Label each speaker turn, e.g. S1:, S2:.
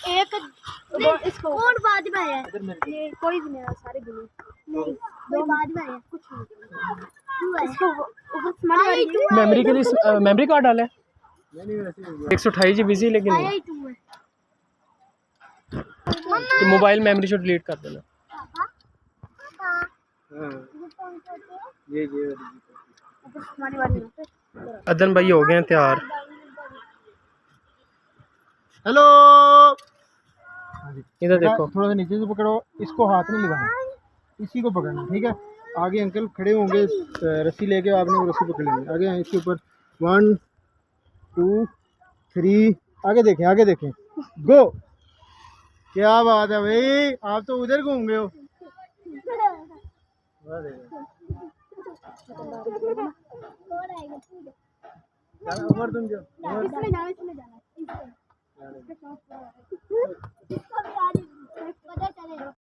S1: एक इसको कौन बाद में है? ये कोई भी नहीं, सारे गिने नहीं, दो बाद में है, कुछ नहीं। इसको
S2: मेमोरी के लिए मेमोरी कार्ड डाला है 128 GB बिजी, लेकिन मोबाइल मेमोरी से डिलीट कर देना। अदन भाई हो गए हैं तैयार।
S3: हेलो,
S2: इधर देखो,
S3: थोड़ा सा नीचे से पकड़ो, इसको हाथ नहीं लगाना, इसी को पकड़ना, ठीक है। आगे अंकल खड़े होंगे, रस्सी लेके आपने वो रस्सी पकड़ लेंगे। आगे हैं इसके ऊपर, 1 2 3, आगे देखें, आगे देखें, गो। क्या बात है भाई, आप तो उधर घूम गए हो। उमर तुम जो